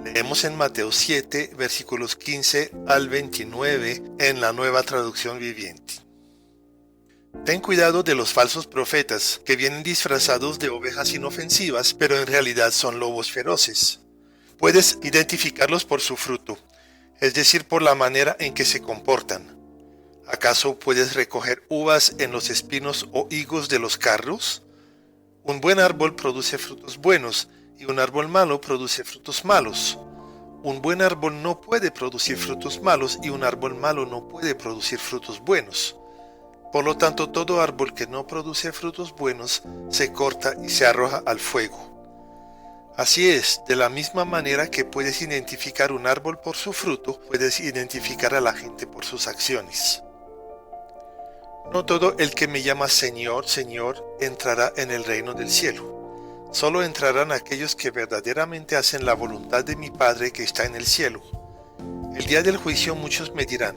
Leemos en Mateo 7, versículos 15 al 29 en la Nueva Traducción Viviente. Ten cuidado de los falsos profetas, que vienen disfrazados de ovejas inofensivas, pero en realidad son lobos feroces. Puedes identificarlos por su fruto, es decir, por la manera en que se comportan. ¿Acaso puedes recoger uvas en los espinos o higos de los cardos? Un buen árbol produce frutos buenos, y un árbol malo produce frutos malos. Un buen árbol no puede producir frutos malos, y un árbol malo no puede producir frutos buenos. Por lo tanto, todo árbol que no produce frutos buenos se corta y se arroja al fuego. Así es, de la misma manera que puedes identificar un árbol por su fruto, puedes identificar a la gente por sus acciones. No todo el que me llama Señor, Señor, entrará en el reino del cielo. Solo entrarán aquellos que verdaderamente hacen la voluntad de mi Padre que está en el cielo. El día del juicio muchos me dirán,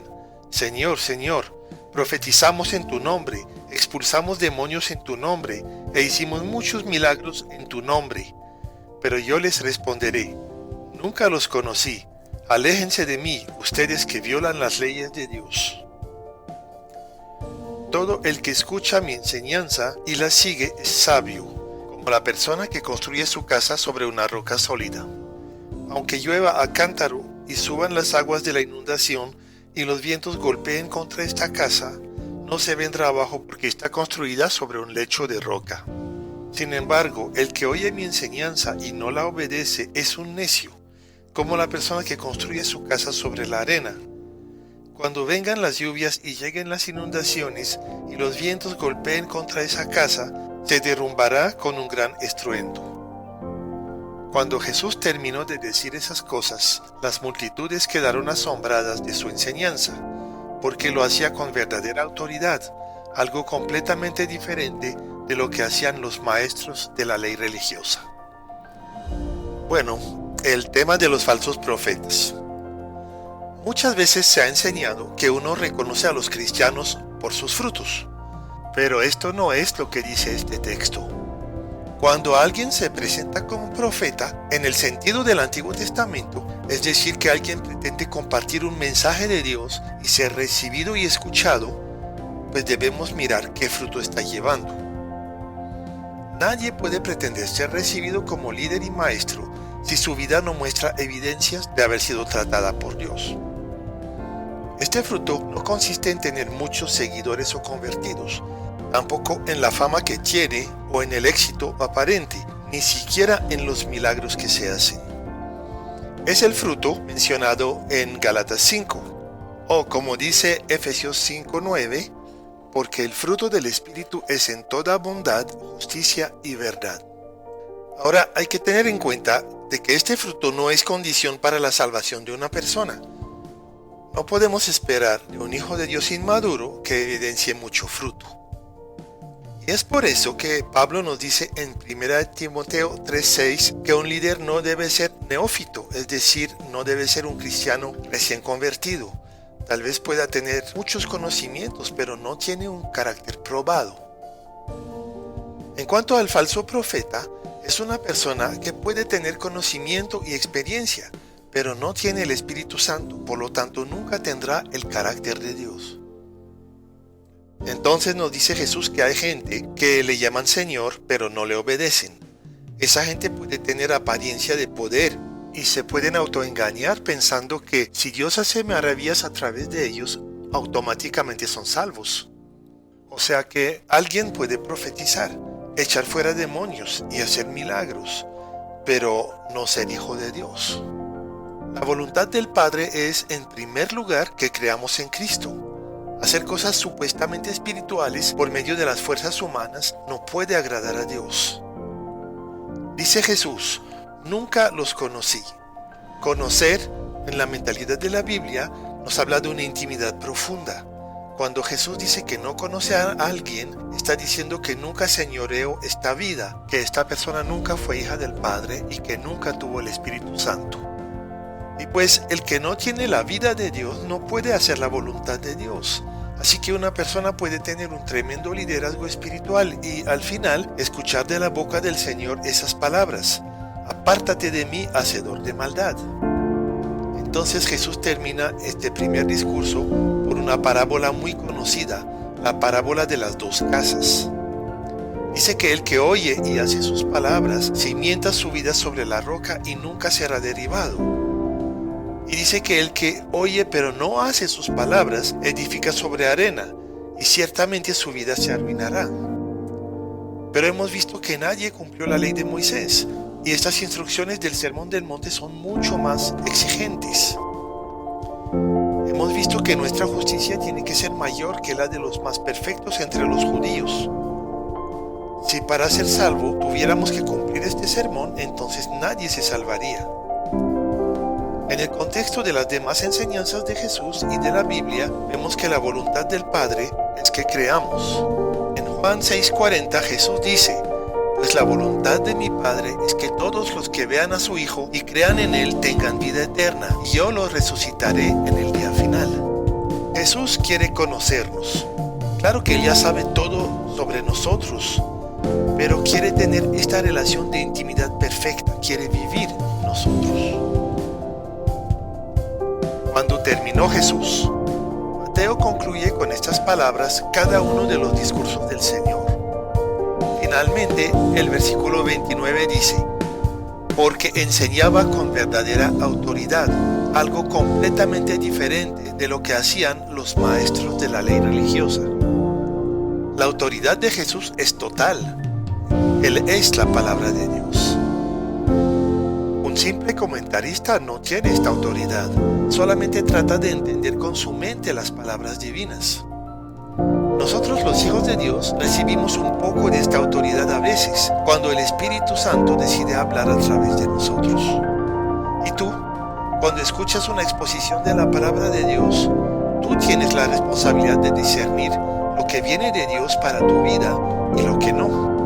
Señor, Señor, profetizamos en tu nombre, expulsamos demonios en tu nombre, e hicimos muchos milagros en tu nombre. Pero yo les responderé, nunca los conocí, aléjense de mí, ustedes que violan las leyes de Dios. Todo el que escucha mi enseñanza y la sigue es sabio, como la persona que construye su casa sobre una roca sólida. Aunque llueva a cántaro y suban las aguas de la inundación y los vientos golpeen contra esta casa, no se vendrá abajo porque está construida sobre un lecho de roca. Sin embargo, el que oye mi enseñanza y no la obedece es un necio, como la persona que construye su casa sobre la arena. Cuando vengan las lluvias y lleguen las inundaciones y los vientos golpeen contra esa casa, se derrumbará con un gran estruendo. Cuando Jesús terminó de decir esas cosas, las multitudes quedaron asombradas de su enseñanza, porque lo hacía con verdadera autoridad, algo completamente diferente de lo que hacían los maestros de la ley religiosa. Bueno, el tema de los falsos profetas. Muchas veces se ha enseñado que uno reconoce a los cristianos por sus frutos, pero esto no es lo que dice este texto. Cuando alguien se presenta como profeta, en el sentido del Antiguo Testamento, es decir, que alguien pretende compartir un mensaje de Dios y ser recibido y escuchado, pues debemos mirar qué fruto está llevando. Nadie puede pretender ser recibido como líder y maestro si su vida no muestra evidencias de haber sido tratada por Dios. Este fruto no consiste en tener muchos seguidores o convertidos, tampoco en la fama que tiene o en el éxito aparente, ni siquiera en los milagros que se hacen. Es el fruto mencionado en Gálatas 5, o como dice Efesios 5:9, porque el fruto del Espíritu es en toda bondad, justicia y verdad. Ahora hay que tener en cuenta de que este fruto no es condición para la salvación de una persona. No podemos esperar de un hijo de Dios inmaduro que evidencie mucho fruto. Y es por eso que Pablo nos dice en 1 Timoteo 3:6 que un líder no debe ser neófito, es decir, no debe ser un cristiano recién convertido. Tal vez pueda tener muchos conocimientos, pero no tiene un carácter probado. En cuanto al falso profeta, es una persona que puede tener conocimiento y experiencia, pero no tiene el Espíritu Santo, por lo tanto nunca tendrá el carácter de Dios. Entonces nos dice Jesús que hay gente que le llaman Señor, pero no le obedecen. Esa gente puede tener apariencia de poder y se pueden autoengañar pensando que si Dios hace maravillas a través de ellos, automáticamente son salvos. O sea que alguien puede profetizar, echar fuera demonios y hacer milagros, pero no ser hijo de Dios. La voluntad del Padre es, en primer lugar, que creamos en Cristo. Hacer cosas supuestamente espirituales por medio de las fuerzas humanas no puede agradar a Dios. Dice Jesús, nunca los conocí. Conocer, en la mentalidad de la Biblia, nos habla de una intimidad profunda. Cuando Jesús dice que no conoce a alguien, está diciendo que nunca señoreó esta vida, que esta persona nunca fue hija del Padre y que nunca tuvo el Espíritu Santo. Y pues el que no tiene la vida de Dios no puede hacer la voluntad de Dios. Así que una persona puede tener un tremendo liderazgo espiritual y al final escuchar de la boca del Señor esas palabras. apártate de mí, hacedor de maldad. Entonces Jesús termina este primer discurso por una parábola muy conocida, la parábola de las dos casas. Dice que el que oye y hace sus palabras cimienta su vida sobre la roca y nunca será derribado. Y dice que el que oye pero no hace sus palabras edifica sobre arena y ciertamente su vida se arruinará. Pero hemos visto que nadie cumplió la ley de Moisés y estas instrucciones del Sermón del Monte son mucho más exigentes. Hemos visto que nuestra justicia tiene que ser mayor que la de los más perfectos entre los judíos. Si para ser salvo tuviéramos que cumplir este sermón, entonces nadie se salvaría. En el contexto de las demás enseñanzas de Jesús y de la Biblia, vemos que la voluntad del Padre es que creamos. En Juan 6:40 Jesús dice: pues la voluntad de mi Padre es que todos los que vean a su Hijo y crean en Él tengan vida eterna, y yo los resucitaré en el día final. Jesús quiere conocernos. Claro que Él ya sabe todo sobre nosotros, pero quiere tener esta relación de intimidad perfecta, quiere vivir en nosotros. Cuando terminó Jesús, Mateo concluye con estas palabras cada uno de los discursos del Señor. Finalmente, el versículo 29 dice: porque enseñaba con verdadera autoridad, algo completamente diferente de lo que hacían los maestros de la ley religiosa. La autoridad de Jesús es total. Él es la palabra de Dios. Un simple comentarista no tiene esta autoridad, solamente trata de entender con su mente las palabras divinas. Nosotros los hijos de Dios recibimos un poco de esta autoridad a veces, cuando el Espíritu Santo decide hablar a través de nosotros. Y tú, cuando escuchas una exposición de la palabra de Dios, tú tienes la responsabilidad de discernir lo que viene de Dios para tu vida y lo que no.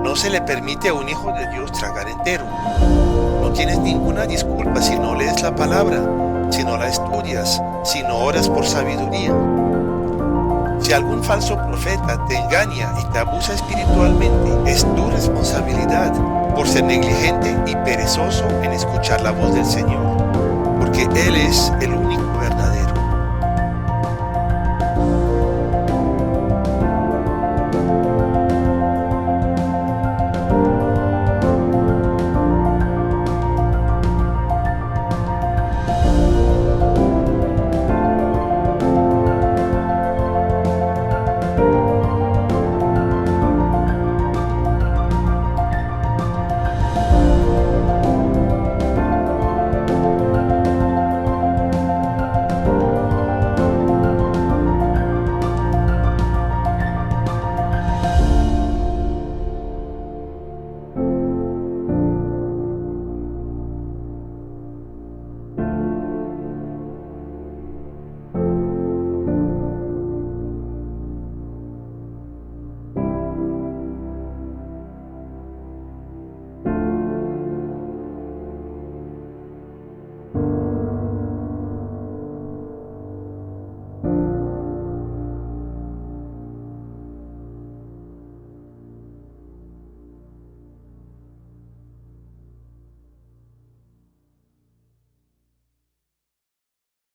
No se le permite a un hijo de Dios tragar entero. No tienes ninguna disculpa si no lees la palabra, si no la estudias, si no oras por sabiduría. Si algún falso profeta te engaña y te abusa espiritualmente, es tu responsabilidad por ser negligente y perezoso en escuchar la voz del Señor, porque Él es el único verdadero.